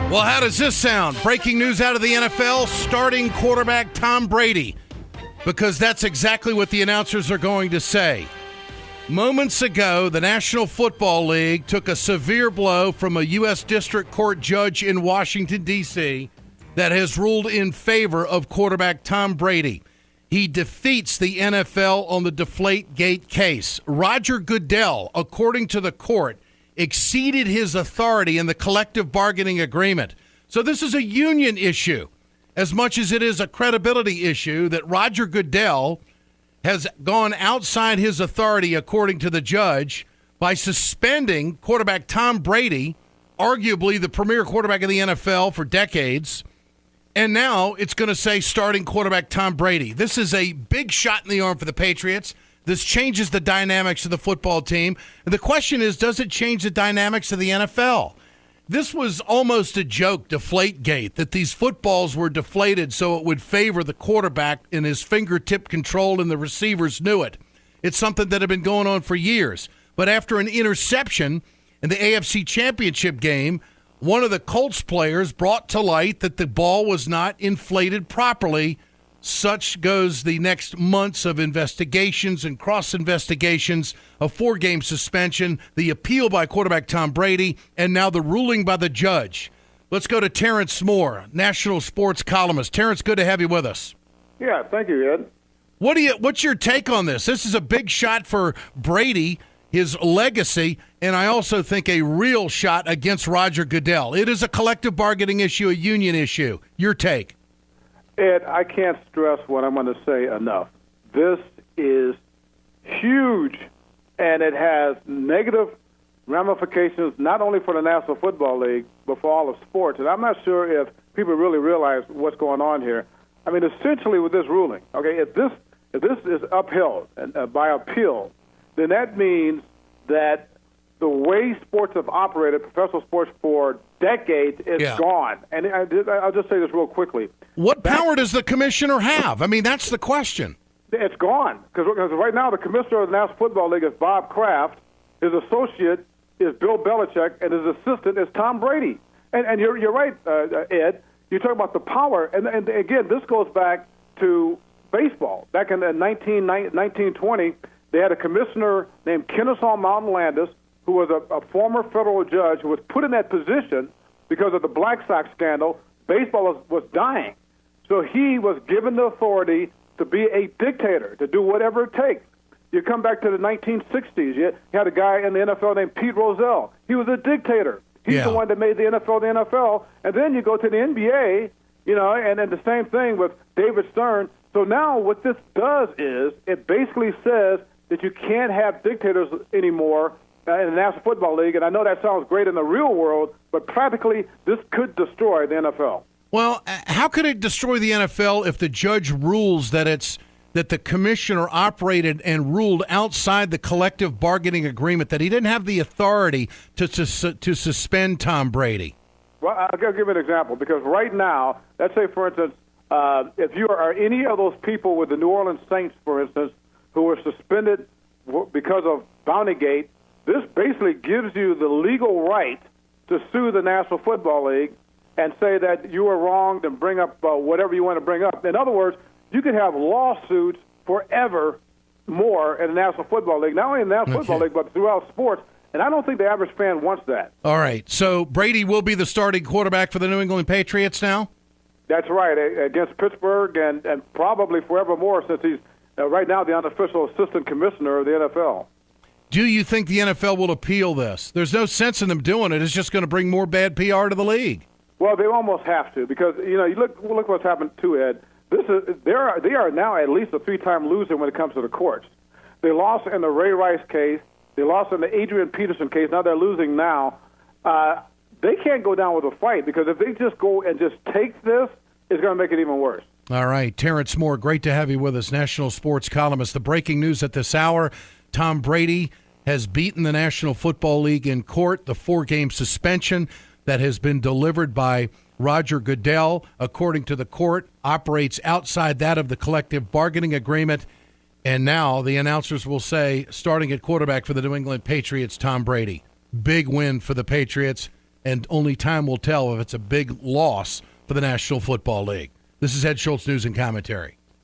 Well, how does this sound? Breaking news out of the NFL, starting quarterback Tom Brady. Because that's exactly what the announcers are going to say. Moments ago, the National Football League took a severe blow from a U.S. District Court judge in Washington, D.C. that has ruled in favor of quarterback Tom Brady. He defeats the NFL on the Deflate-Gate case. Roger Goodell, according to the court, exceeded his authority in the collective bargaining agreement. So this is a union issue as much as it is a credibility issue that Roger Goodell has gone outside his authority, according to the judge, by suspending quarterback Tom Brady, arguably the premier quarterback of the NFL for decades. And now it's going to say starting quarterback Tom Brady. This is a big shot in the arm for the Patriots. This changes the dynamics of the football team. And the question is, does it change the dynamics of the NFL? This was almost a joke, Deflate-Gate, that these footballs were deflated so it would favor the quarterback in his fingertip control and the receivers knew it. It's something that had been going on for years. But after an interception in the AFC Championship game, one of the Colts players brought to light that the ball was not inflated properly. Such goes the next months of investigations and cross-investigations, a 4-game suspension, the appeal by quarterback Tom Brady, and now the ruling by the judge. Let's go to Terence Moore, national sports columnist. Terence, good to have you with us. Yeah, thank you, Ed. What's your take on this? This is a big shot for Brady, his legacy, and I also think a real shot against Roger Goodell. It is a collective bargaining issue, a union issue. Your take? Ed, I can't stress what I'm going to say enough. This is huge, and it has negative ramifications not only for the National Football League, but for all of sports. And I'm not sure if people really realize what's going on here. I mean, essentially with this ruling, okay, if this is upheld by appeal, then that means that the way sports have operated, professional sports for decades, is gone. And I'll just say this real quickly. What power does the commissioner have? I mean, that's the question. It's gone. Because right now the commissioner of the National Football League is Bob Kraft. His associate is Bill Belichick, and his assistant is Tom Brady. And you're right, Ed. You talk about the power. And again, this goes back to baseball. Back in 1920, they had a commissioner named Kennesaw Mountain Landis, who was a former federal judge who was put in that position because of the Black Sox scandal. Baseball was dying. So he was given the authority to be a dictator, to do whatever it takes. You come back to the 1960s. You had a guy in the NFL named Pete Rozelle. He was a dictator. He's the one that made the NFL the NFL. And then you go to the NBA, and then the same thing with David Stern. So now what this does is it basically says that you can't have dictators anymore in the National Football League. And I know that sounds great in the real world, but practically this could destroy the NFL. Well, how could it destroy the NFL if the judge rules that the commissioner operated and ruled outside the collective bargaining agreement, that he didn't have the authority to suspend Tom Brady? Well, I'll give you an example, because right now, let's say, for instance, if you are any of those people with the New Orleans Saints, for instance, who were suspended because of Bountygate, this basically gives you the legal right to sue the National Football League and say that you were wronged and bring up whatever you want to bring up. In other words, you could have lawsuits forever more in the National Football League, not only in the National Football League, but throughout sports. And I don't think the average fan wants that. All right. So Brady will be the starting quarterback for the New England Patriots now? That's right, against Pittsburgh and probably forevermore, since he's right now the unofficial assistant commissioner of the NFL. Do you think the NFL will appeal this? There's no sense in them doing it. It's just going to bring more bad PR to the league. Well, they almost have to, because you look what's happened to Ed. They are now at least a 3-time loser when it comes to the courts. They lost in the Ray Rice case. They lost in the Adrian Peterson case. Now they're losing now. They can't go down with a fight, because if they just go and just take this, it's going to make it even worse. All right, Terence Moore, great to have you with us, national sports columnist. The breaking news at this hour: Tom Brady has beaten the National Football League in court. The 4-game suspension that has been delivered by Roger Goodell, according to the court, operates outside that of the collective bargaining agreement. And now the announcers will say, starting at quarterback for the New England Patriots, Tom Brady. Big win for the Patriots, and only time will tell if it's a big loss for the National Football League. This is Ed Schultz, News and Commentary.